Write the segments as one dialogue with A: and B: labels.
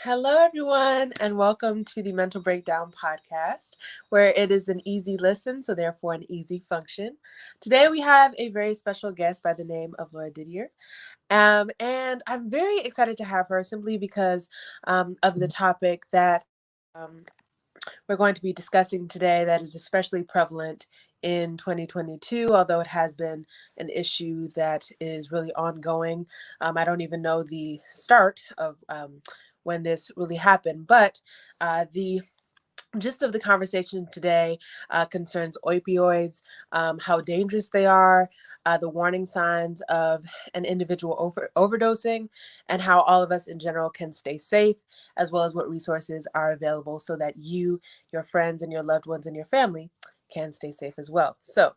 A: Hello, everyone, and welcome to the Mental Breakdown podcast, where it is an easy listen, so therefore an easy function. Today, we have a very special guest by the name of Laura Didier. And I'm very excited to have her simply because of the topic that um, we're going to be discussing today that is especially prevalent in 2022, although it has been an issue that is really ongoing. I don't even know the start of when this really happened, but the gist of the conversation today concerns opioids, how dangerous they are, the warning signs of an individual overdosing, and how all of us in general can stay safe, as well as what resources are available so that you, your friends, and your loved ones and your family can stay safe as well. So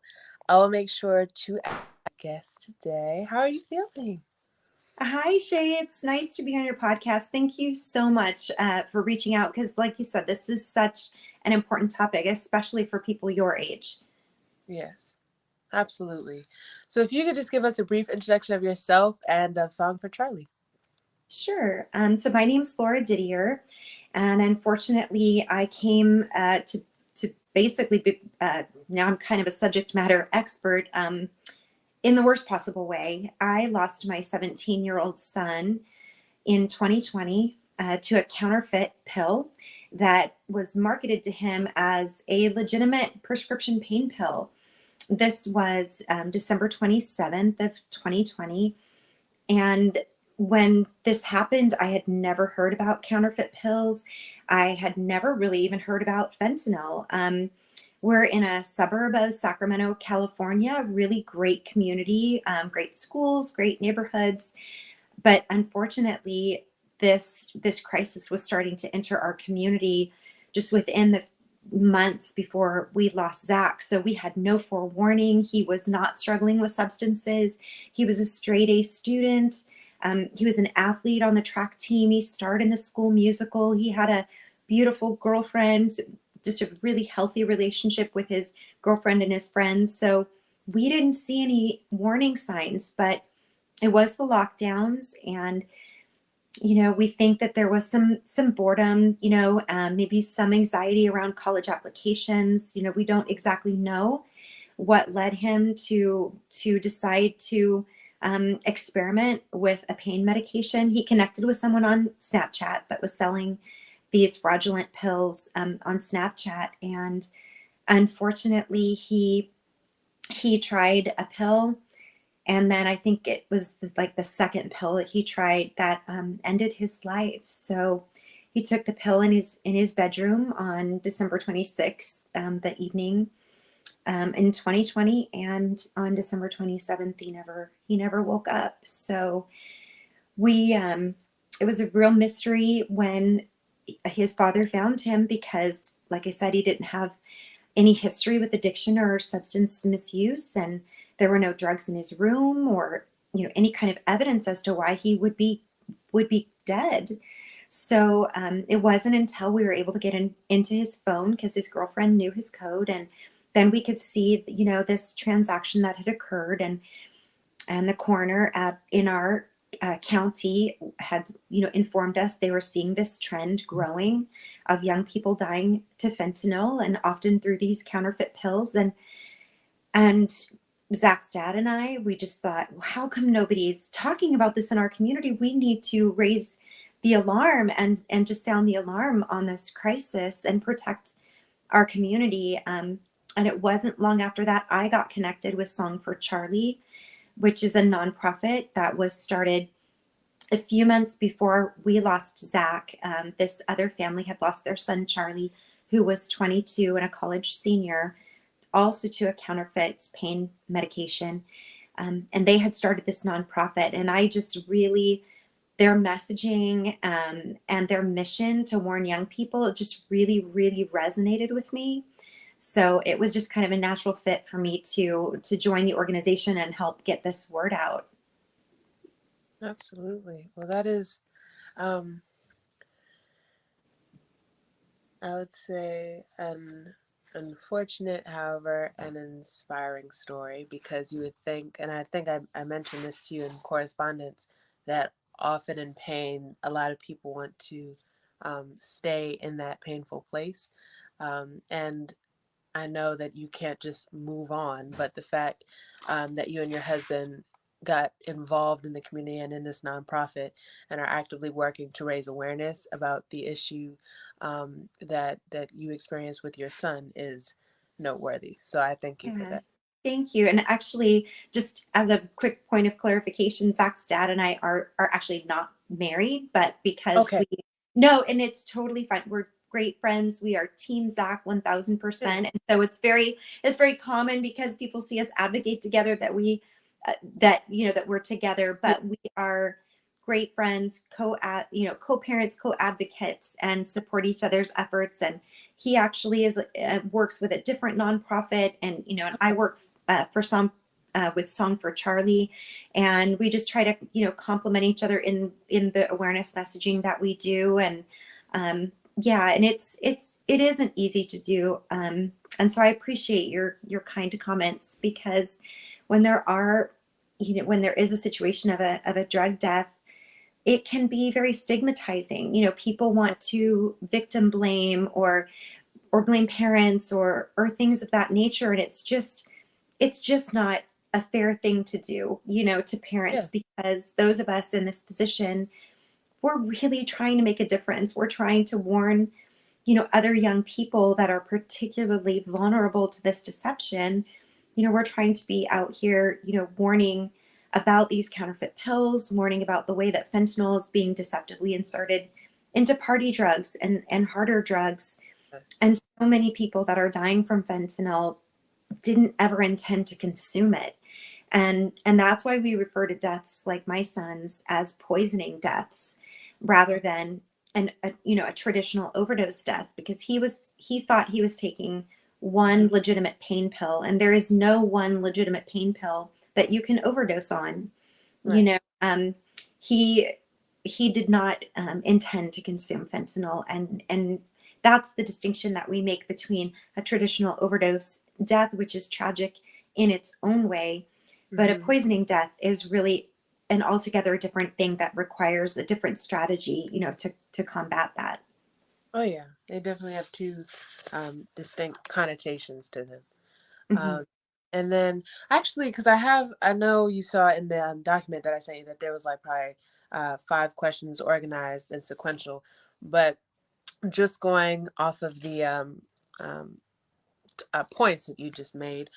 A: I will make sure to ask our guest today. How are you feeling?
B: Hi, Shay. It's nice to be on your podcast. Thank you so much for reaching out because, like you said, this is such an important topic, especially for people your age.
A: Yes. Absolutely. So if you could just give us a brief introduction of yourself and of Song for Charlie.
B: Sure. So my name's Laura Didier, and unfortunately, I came to basically be, now I'm kind of a subject matter expert in the worst possible way. I lost my 17-year-old son in 2020 to a counterfeit pill that was marketed to him as a legitimate prescription pain pill. This was December 27th of 2020. And when this happened, I had never heard about counterfeit pills. I had never really even heard about fentanyl. We're in a suburb of Sacramento, California, really great community, great schools, great neighborhoods. But unfortunately, this crisis was starting to enter our community just within the months before we lost Zach. So we had no forewarning. He was not struggling with substances. He was a straight A student. He was an athlete on the track team. He starred in the school musical. He had a beautiful girlfriend, just a really healthy relationship with his girlfriend and his friends. So we didn't see any warning signs, but it was the lockdowns. And we think that there was some boredom, maybe some anxiety around college applications. We don't exactly know what led him to decide to experiment with a pain medication. He connected with someone on Snapchat that was selling these fraudulent pills on Snapchat, and unfortunately, he tried a pill, and then I think it was like the second pill that he tried that ended his life. So he took the pill in his bedroom on December 26th, the evening in 2020, and on December 27th, he never woke up. So we it was a real mystery when his father found him because, like I said, he didn't have any history with addiction or substance misuse, and there were no drugs in his room or any kind of evidence as to why he would be dead. So it wasn't until we were able to get into his phone, because his girlfriend knew his code, and then we could see this transaction that had occurred, and the coroner in our county had informed us they were seeing this trend growing of young people dying to fentanyl, and often through these counterfeit pills. And Zach's dad and we just thought, well, how come nobody's talking about this in our community? We need to raise the alarm and just sound the alarm on this crisis and protect our community. And it wasn't long after that I got connected with Song for Charlie, which is a nonprofit that was started a few months before we lost Zach. This other family had lost their son, Charlie, who was 22 and a college senior, also to a counterfeit pain medication. And they had started this nonprofit. And I just really, their messaging and their mission to warn young people, it just really, really resonated with me. So it was just kind of a natural fit for me to join the organization and help get this word out.
A: Absolutely. Well, that is, um, I would say, an unfortunate, however, an inspiring story because you would think, and I think I mentioned this to you in correspondence, that often in pain, a lot of people want to stay in that painful place. And I know that you can't just move on, but the fact that you and your husband got involved in the community and in this nonprofit and are actively working to raise awareness about the issue that you experience with your son is noteworthy. So I thank you for
B: Yeah.
A: that.
B: Thank you. And actually, just as a quick point of clarification, Zach's dad and I are actually not married, but because
A: Okay.
B: we no, and it's totally fine. We're great friends. We are Team Zach
A: Good.
B: 1000%. And so it's very common because people see us advocate together that we that that we're together,
A: Yeah.
B: but we are great friends, co-parents, co-advocates, and support each other's efforts. And he actually is works with a different nonprofit, and and I work for some with Song for Charlie, and we just try to complement each other in the awareness messaging that we do. And yeah, and it isn't easy to do, and so I appreciate your kind comments, because when there are when there is a situation of a drug death, it can be very stigmatizing. People want to victim blame or blame parents or things of that nature, and it's just not a fair thing to do, to
A: Yeah.
B: parents, because those of us in this position, we're really trying to make a difference. We're trying to warn other young people that are particularly vulnerable to this deception. We're trying to be out here warning about these counterfeit pills, warning about the way that fentanyl is being deceptively inserted into party drugs and harder drugs.
A: Yes.
B: And so many people that are dying from fentanyl didn't ever intend to consume it. And that's why we refer to deaths like my son's as poisoning deaths, rather than a traditional overdose death, because he thought he was taking one
A: Mhm.
B: legitimate pain pill, and there is no one legitimate pain pill that you can overdose on. you
A: Right.
B: know um he he did not intend to consume fentanyl, and that's the distinction that we make between a traditional overdose death, which is tragic in its own way, but a
A: Hmm.
B: poisoning death is really an altogether different thing that requires a different strategy, to combat that.
A: Oh yeah, they definitely have two distinct connotations to them.
B: Hmm.
A: Um, and then actually, because I know you saw in the document that I sent you that there was like probably five questions organized and sequential, but just going off of the points that you just made,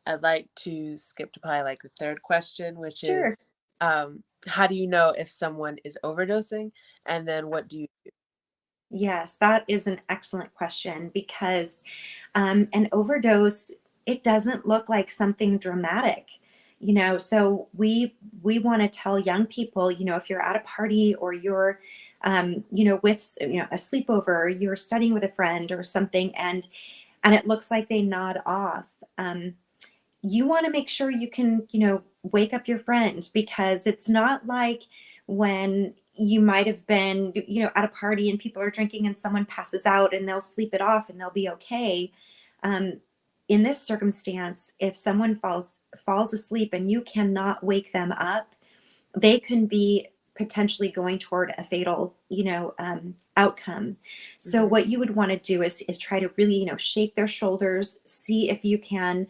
A: I'd like to skip to probably like the third question, which
B: Sure.
A: is, how do you know if someone is overdosing, and then what do you do?
B: Yes, that is an excellent question, because an overdose, it doesn't look like something dramatic. So we want to tell young people, if you're at a party, or you're with a sleepover, or you're studying with a friend or something, and it looks like they nod off. You want to make sure you can, wake up your friend, because it's not like when you might have been, at a party and people are drinking and someone passes out and they'll sleep it off and they'll be okay. Um, in this circumstance, if someone falls asleep and you cannot wake them up, they can be potentially going toward a fatal, outcome. So
A: Hmm.
B: what you would want to do is try to really, shake their shoulders, see if you can,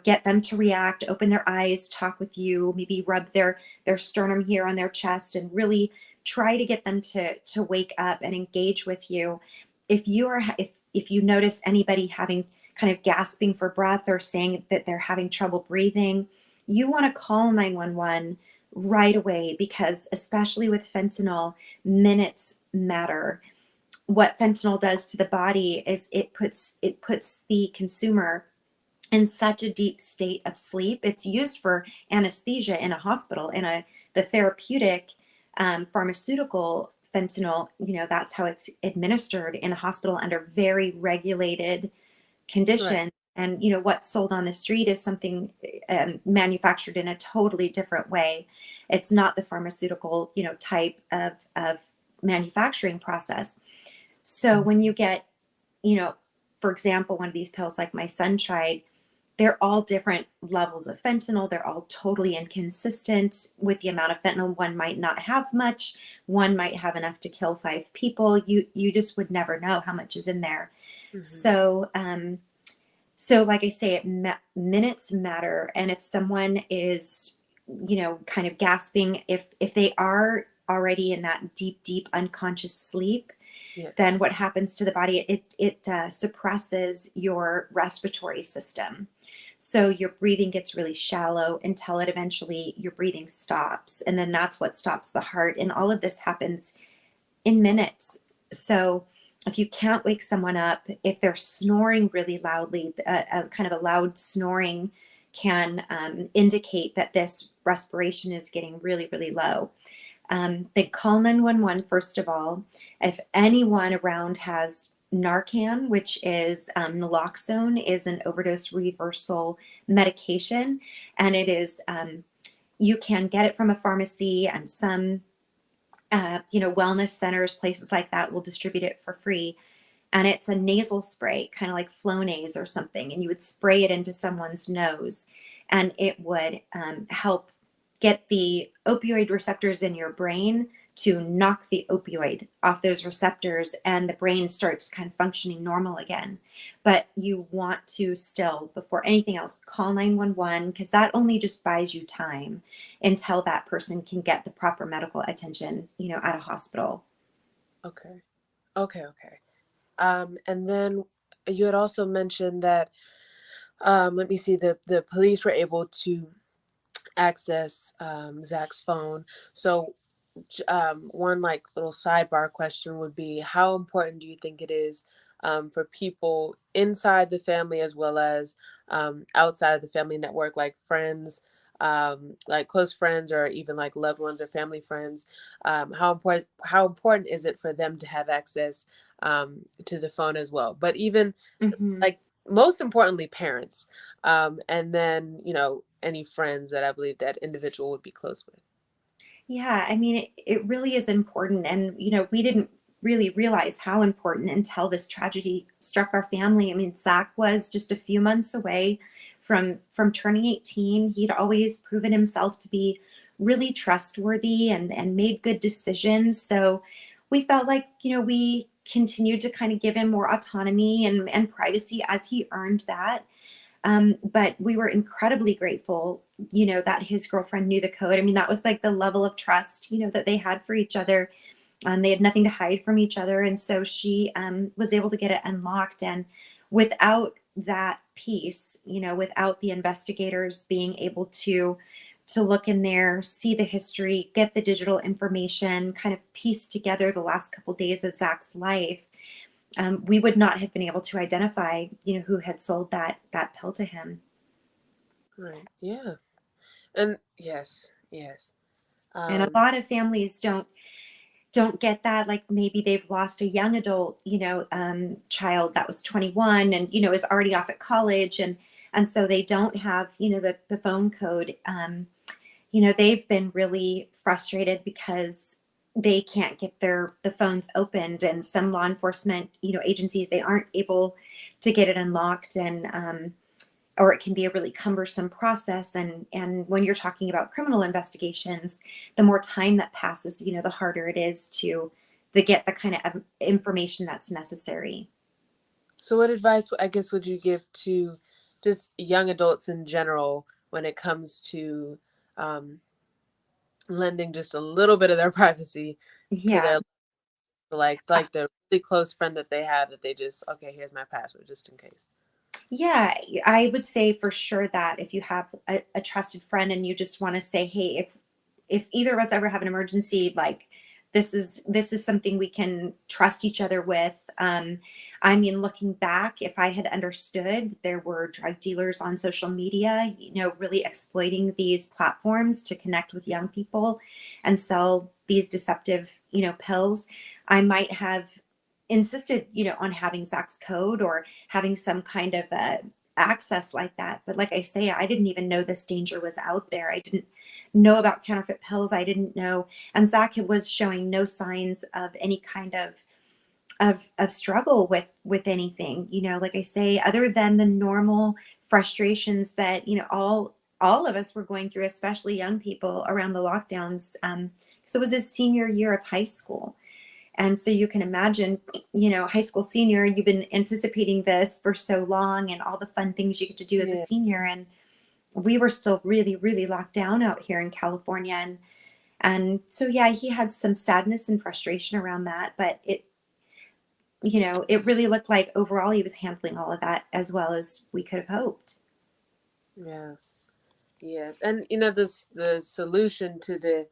B: get them to react, open their eyes, talk with you, maybe rub their sternum here on their chest, and really try to get them to wake up and engage with you. If you notice anybody having kind of gasping for breath, or saying that they're having trouble breathing, you want to call 911 right away, because especially with fentanyl, minutes matter. What fentanyl does to the body is it puts the consumer in such a deep state of sleep. It's used for anesthesia in a hospital. In the therapeutic pharmaceutical fentanyl, that's how it's administered in a hospital under very regulated
A: Right.
B: conditions. And what's sold on the street is something manufactured in a totally different way. It's not the pharmaceutical type of manufacturing process. So when you get, you know for example, one of these pills like my son tried, they're all different levels of fentanyl. They're all totally inconsistent with the amount of fentanyl. One might not have much. One might have enough to kill 5 people. You just would never know how much is in there.
A: Hmm.
B: So so like I say, minutes matter. And if someone is, kind of gasping, if they are already in that deep unconscious sleep, then
A: Yes.
B: what happens to the body? It suppresses your respiratory system. So your breathing gets really shallow until it eventually your breathing stops, and then that's what stops the heart. And all of this happens in minutes. So if you can't wake someone up, if they're snoring really loudly, a kind of a loud snoring can indicate that this respiration is getting really low. They call 911 first of all. If anyone around has Narcan, which is naloxone, is an overdose reversal medication, and it is you can get it from a pharmacy, and some wellness centers, places like that will distribute it for free. And it's a nasal spray, kind of like Flonase or something. And you would spray it into someone's nose, and it would help get the opioid receptors in your brain to knock the opioid off those receptors, and the brain starts kind of functioning normal again. But you want to still, before anything else, call 911, because that only just buys you time until that person can get the proper medical attention, at a hospital.
A: Okay. Okay. Okay. And then you had also mentioned that, let me see, the police were able to access Zach's phone. So, one like little sidebar question would be, how important do you think it is for people inside the family as well as outside of the family network, like friends, like close friends, or even like loved ones or family friends? How important is it for them to have access to the phone as well? But even
B: Hmm.
A: like most importantly, parents, and then any friends that I believe that individual would be close with.
B: Yeah, I mean, it really is important. And, we didn't really realize how important until this tragedy struck our family. I mean, Zach was just a few months away from turning 18. He'd always proven himself to be really trustworthy and made good decisions. So we felt like, we continued to kind of give him more autonomy and privacy as he earned that. But we were incredibly grateful, that his girlfriend knew the code. I mean, that was like the level of trust, that they had for each other. They had nothing to hide from each other. And so she was able to get it unlocked. And without that piece, without the investigators being able to look in there, see the history, get the digital information, kind of piece together the last couple days of Zach's life, we would not have been able to identify, who had sold that pill to him.
A: Right. Yeah. And yes, yes.
B: And a
A: Um,
B: lot of families don't get that. Like maybe they've lost a young adult, child that was 21 and is already off at college, and so they don't have the phone code. They've been really frustrated because they can't get the phones opened, and some law enforcement agencies, they aren't able to get it unlocked. And or it can be a really cumbersome process. And when you're talking about criminal investigations, the more time that passes, the harder it is to get the kind of information that's necessary.
A: so what advice, I guess, would you give to just young adults in general when it comes to um, lending just a little bit of their privacy to
B: Yeah.
A: their, like the really close friend that they have, that they just, okay, here's my password just in case.
B: Yeah, I would say for sure that if you have a trusted friend and you just want to say, hey, if either of us ever have an emergency, like this is something we can trust each other with. I mean, looking back, if I had understood there were drug dealers on social media, really exploiting these platforms to connect with young people and sell these deceptive, pills, I might have insisted, on having Zach's code or having some kind of access like that. But like I say, I didn't even know this danger was out there. I didn't know about counterfeit pills. I didn't know. And Zach was showing no signs of any kind of struggle with anything, like I say, other than the normal frustrations that, all of us were going through, especially young people around the lockdowns. So it was his senior year of high school. And so you can imagine, high school senior, you've been anticipating this for so long and all the fun things you get to do as a
A: Yeah.
B: senior. And we were still really, really locked down out here in California. And so, yeah, he had some sadness and frustration around that, but it really looked like overall he was handling all of that as well as we could have hoped.
A: Yeah. Yes, and this the solution to the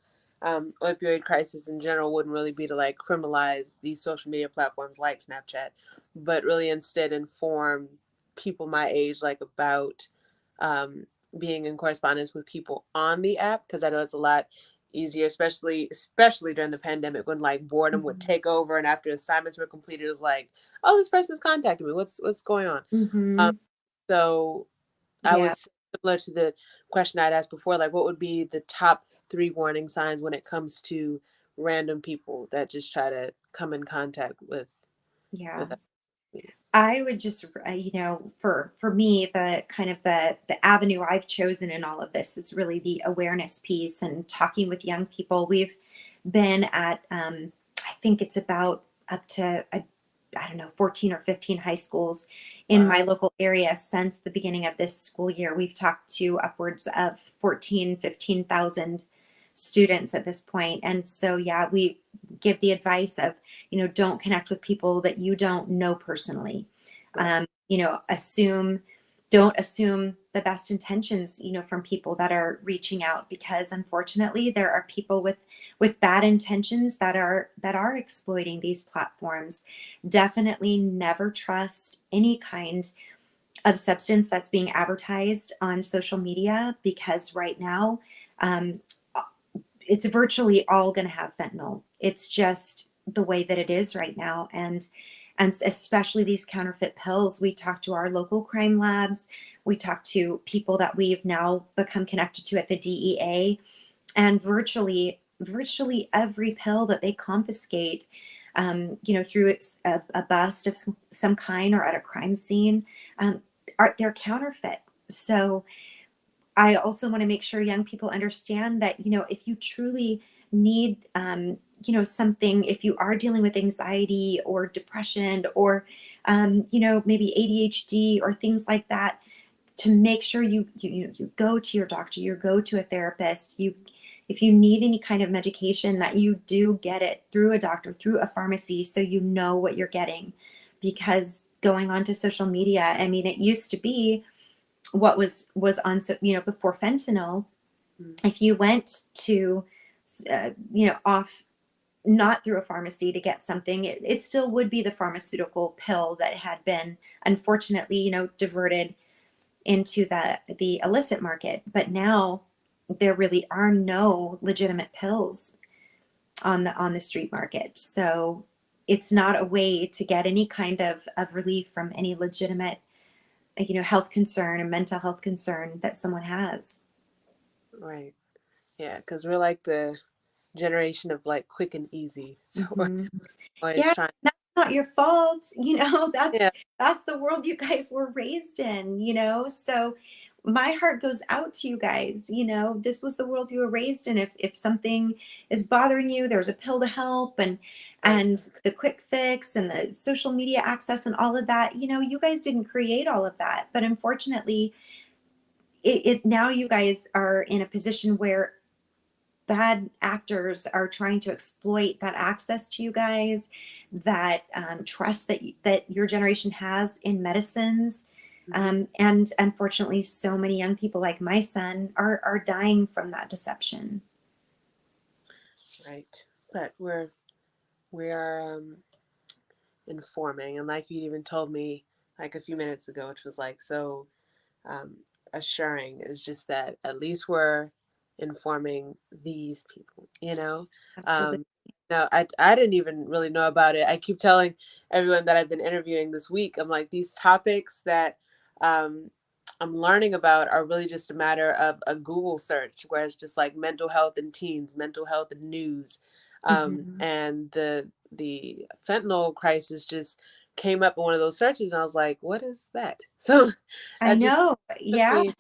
A: opioid crisis in general wouldn't really be to like criminalize these social media platforms like Snapchat, but really instead inform people my age like about um, being in correspondence with people on the app, because I know it's a lot easier, especially during the pandemic when like boredom would
B: Mhm.
A: take over, and after assignments were completed, it was like, oh, this person's contacting me. What's going on? Um,
B: Mhm.
A: so I
B: Yeah.
A: was similar to the question I'd asked before, like what would be the top three warning signs when it comes to random people that just try to come in contact
B: Yeah.
A: with us?
B: I would just, for me, the kind of the avenue I've chosen in all of this is really the awareness piece and talking with young people. We've been at, I think it's about up to, I don't know, 14 or 15 high schools in my
A: Wow.
B: local area since the beginning of this school year. We've talked to upwards of 14, 15,000 students at this point. And so, yeah, we give the advice of, don't connect with people that you don't know personally.
A: Right.
B: Assume, don't assume the best intentions, from people that are reaching out, because unfortunately there are people with bad intentions that are exploiting these platforms. Definitely never trust any kind of substance that's being advertised on social media, because right now, um, it's virtually all going to have fentanyl. It's just the way that it is right now. And especially these counterfeit pills. We talk to our local crime labs. We talk to people that we've now become connected to at the DEA, and virtually every pill that they confiscate, through a bust of some kind or at a crime scene, they're counterfeit. So I also want to make sure young people understand that, if you truly need, something, if you are dealing with anxiety or depression or, maybe ADHD or things like that, to make sure you go to your doctor, you go to a therapist, if you need any kind of medication, that you do get it through a doctor, through a pharmacy, so you know what you're getting. Because going on to social media, I mean, it used to be what was on, so before fentanyl,
A: Mm.
B: if you went to, off, not through a pharmacy to get something, it still would be the pharmaceutical pill that had been unfortunately, diverted into the illicit market. But now there really are no legitimate pills on the street market. So it's not a way to get any kind of relief from any legitimate, health concern and mental health concern that someone has.
A: Right. Yeah, because we're like the generation of like quick and easy. So we're
B: Hmm.
A: always
B: Yeah,
A: trying.
B: that's not your fault.
A: Yeah.
B: That's the world you guys were raised in, So my heart goes out to you guys. This was the world you were raised in. If something is bothering you, there's a pill to help,
A: Right.
B: and the quick fix and the social media access and all of that. You guys didn't create all of that, but unfortunately, it now you guys are in a position where bad actors are trying to exploit that access to you guys, that trust that your generation has in medicines.
A: Hmm.
B: And unfortunately, so many young people like my son are dying from that deception.
A: Right. But we are informing, and like you even told me like a few minutes ago, which was like so um, assuring, is just that at least we're informing these people,
B: Absolutely.
A: Um, no, I didn't even really know about it. I keep telling everyone that I've been interviewing this week, I'm like, these topics that um, I'm learning about are really just a matter of a Google search, where it's just like mental health and teens, mental health and news.
B: Hmm.
A: And the fentanyl crisis just came up in one of those searches, and I was like, "What is that?" So
B: I
A: that just
B: know.
A: took
B: Yeah.
A: me.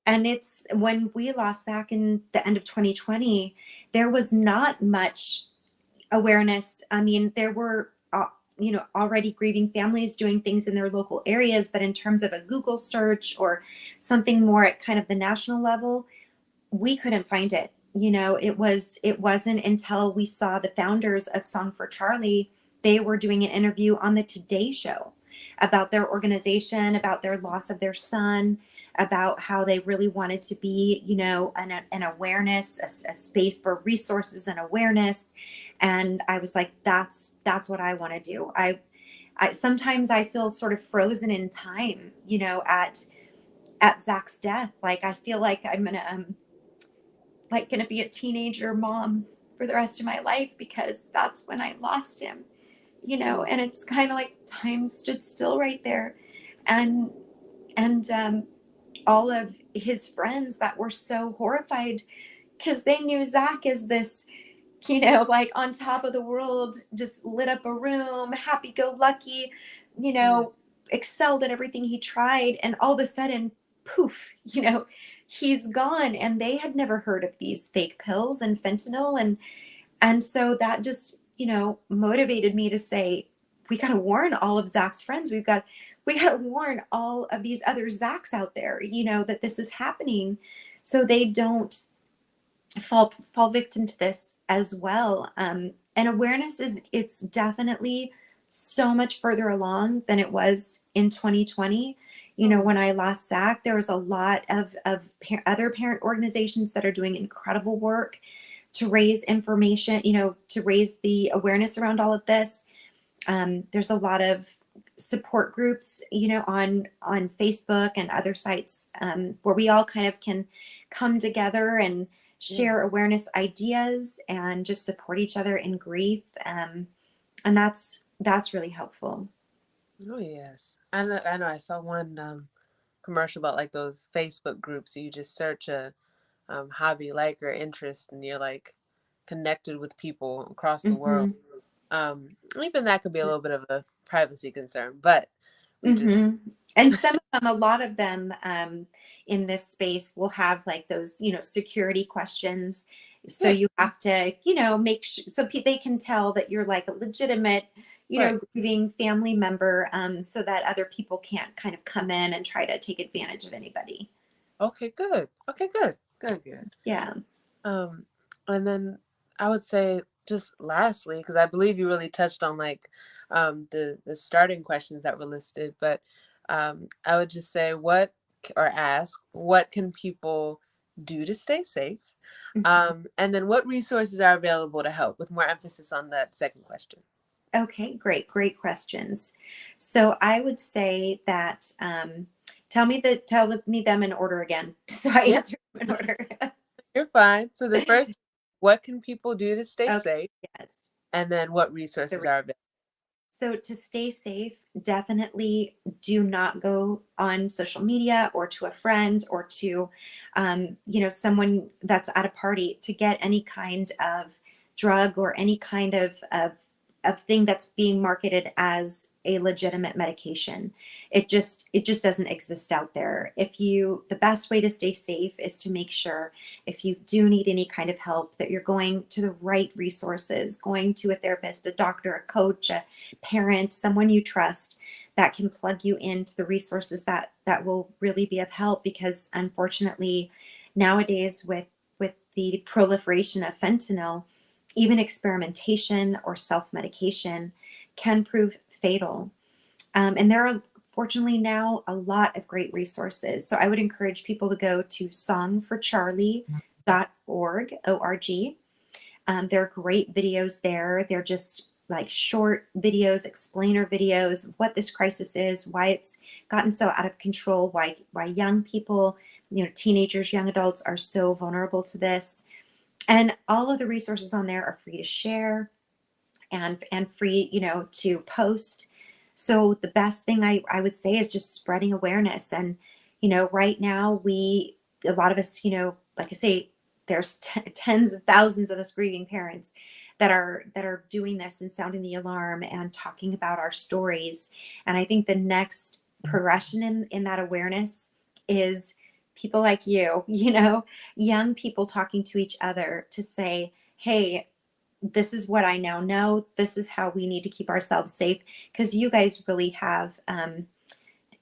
B: And it's when we lost Zach in the end of 2020, there was not much awareness. I mean, there were, already grieving families doing things in their local areas, but in terms of a Google search or something more at kind of the national level, we couldn't find it. It wasn't until we saw the founders of Song for Charlie. They were doing an interview on the Today Show about their organization, about their loss of their son, about how they really wanted to be, an awareness, a space for resources and awareness. And I was like, that's what I want to do. I sometimes I feel sort of frozen in time, at Zach's death. Like I feel like I'm gonna be a teenager mom for the rest of my life because that's when I lost him,
A: Mm,
B: and it's kind of like time stood still right there. And and all of his friends that were so horrified because they knew Zach as this, like on top of the world, just lit up a room, happy go lucky,
A: yeah.
B: excelled at everything he tried. And all of a sudden, poof, he's gone. And they had never heard of these fake pills and fentanyl. And so that just, motivated me to say, we got to warn all of Zach's friends. We got to warn all of these other Zachs out there, that this is happening so they don't fall victim to this as well. And awareness it's definitely so much further along than it was in 2020.
A: Oh,
B: When I lost Zach, there was a lot of other parent organizations that are doing incredible work to raise information, to raise the awareness around all of this. There's a lot of support groups, on Facebook and other sites, where we all kind of can come together and
A: yeah.
B: share awareness ideas and just support each other in grief. And that's really helpful.
A: Oh yes. I know. I saw one commercial about like those Facebook groups. You just search a hobby, like, or interest, and you're like connected with people across the world.
B: Hmm.
A: Even that could be a little bit of a privacy concern, but we just
B: Hmm. And some of them, a lot of them, in this space will have like those, security questions. So
A: yeah,
B: you have to, make sure so they can tell that you're like a legitimate,
A: right.
B: grieving family member, so that other people can't kind of come in and try to take advantage of anybody.
A: Okay, good. Okay, good. Good, good.
B: Yeah.
A: Um, and then I would say just lastly, because I believe you really touched on like the starting questions that were listed, but I would just say or ask what can people do to stay safe,
B: Mhm.
A: and then what resources are available to help, with more emphasis on that second question.
B: Okay, great questions. So I would say that, tell me them in order again. So I
A: Yeah,
B: answer them in order.
A: you're fine. So the first, what can people do to stay
B: Okay,
A: safe,
B: yes.
A: and then what
B: The
A: resources
B: re-
A: are available.
B: So to stay safe, definitely do not go on social media or to a friend or to, someone that's at a party to get any kind of drug or any kind of thing that's being marketed as a legitimate medication. It just doesn't exist out there. The best way to stay safe is to make sure if you do need any kind of help that you're going to the right resources, going to a therapist, a doctor, a coach, a parent, someone you trust that can plug you into the resources that will really be of help. Because unfortunately, nowadays with the proliferation of fentanyl, even experimentation or self-medication can prove fatal. And there are fortunately now a lot of great resources. So I would encourage people to go to songforcharlie.org, O-R-G. There are great videos there. They're just like short videos, explainer videos, what this crisis is, why it's gotten so out of control, why young people, teenagers, young adults are so vulnerable to this. And all of the resources on there are free to share and free, to post. So the best thing I would say is just spreading awareness. And, right now a lot of us, like I say, there's tens of thousands of us grieving parents. that are doing this and sounding the alarm and talking about our stories. And I think the next progression in that awareness is people like you, young people talking to each other to say, hey, this is what I now know. This is how we need to keep ourselves safe. Because you guys really have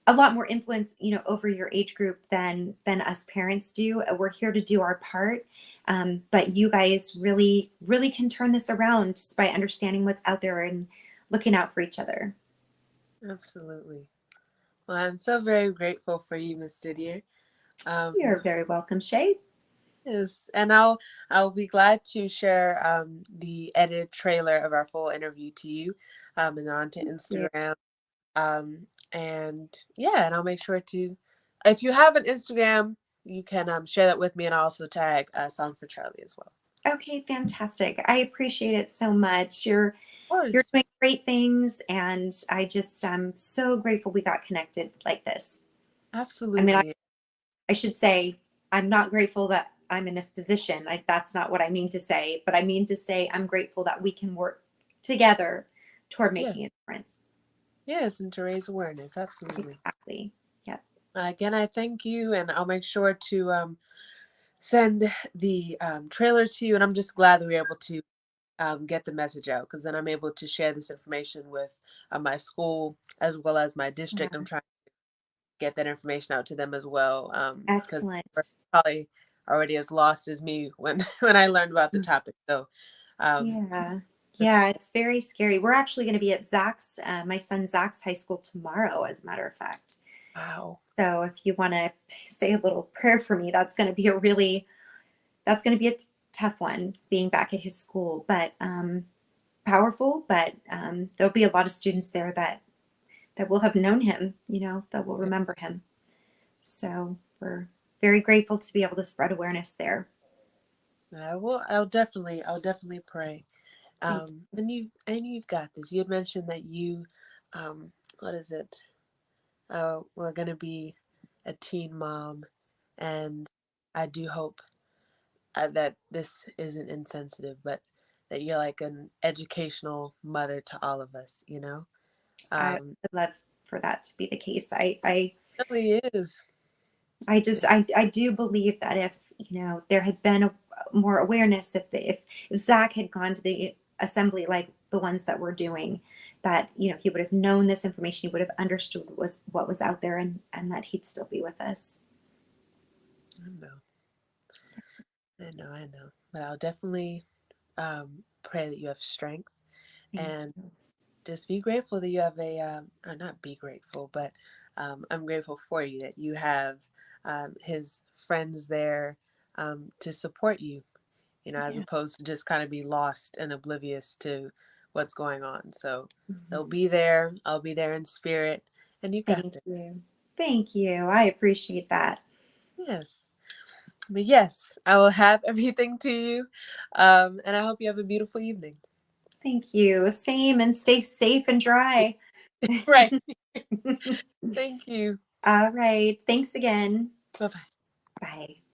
B: a lot more influence, over your age group than us parents do. We're here to do our part, but you guys really, really can turn this around just by understanding what's out there and looking out for each other.
A: Absolutely. Well, I'm so very grateful for you, Miss Didier.
B: You're very welcome, Shay.
A: Yes, and I'll be glad to share the edited trailer of our full interview to you, and then onto
B: Thank you.
A: Instagram. And yeah, and I'll make sure to, if you have an Instagram, you can share that with me, and I'll also tag Song for Charlie as well.
B: Okay, fantastic. I appreciate it so much.
A: Of
B: You're
A: course,
B: doing great things, and I'm so grateful we got connected like this. I mean,
A: absolutely.
B: I should say I'm not grateful that I'm in this position. That's not what I mean to say, but I mean to say I'm grateful that we can work together toward
A: Yeah,
B: making a difference.
A: yes, and to raise awareness, absolutely.
B: Exactly. Yep.
A: Again, I thank you, and I'll make sure to send the trailer to you. And I'm just glad that we were able to get the message out, because then I'm able to share this information with my school as well as my district. I'm
B: Yeah.
A: trying to get that information out to them as well, because they're
B: Excellent.
A: probably already as lost as me when when I learned about the topic. So, um,
B: Yeah.
A: but
B: Yeah, it's very scary. We're actually going to be at Zach's, my son Zach's high school tomorrow, as a matter of fact.
A: wow,
B: So if you want to say a little prayer for me, that's going to be a tough one being back at his school, but powerful. But there'll be a lot of students there that will have known him, that will remember him. So we're very grateful to be able to spread awareness there.
A: I will. I'll definitely pray.
B: Thank
A: And you've got this. You had mentioned that you, what is it? We're gonna be a teen mom, and I do hope that this isn't insensitive, but that you're like an educational mother to all of us.
B: I
A: Um,
B: would love for that to be the case.
A: it really is.
B: I just I do believe that if there had been more awareness, if Zach had gone to the assembly like the ones that we're doing, that he would have known this information, he would have understood what was out there, and that he'd still be with us.
A: I know, I know. But I'll definitely pray that you have strength,
B: Thank
A: and
B: you.
A: just be grateful that you have or not be grateful, but I'm grateful for you that you have his friends there to support you, as
B: Yeah.
A: opposed to just kind of be lost and oblivious to what's going on. So they'll
B: Mhm.
A: be there. I'll be there in spirit, and you got
B: Thank
A: this.
B: you. Thank you. I appreciate that.
A: Yes. But yes, I will have everything to you. And I hope you have a beautiful evening.
B: Thank you. Same, and stay safe and dry.
A: Right. Thank you.
B: All right. Thanks again.
A: Bye bye.
B: Bye.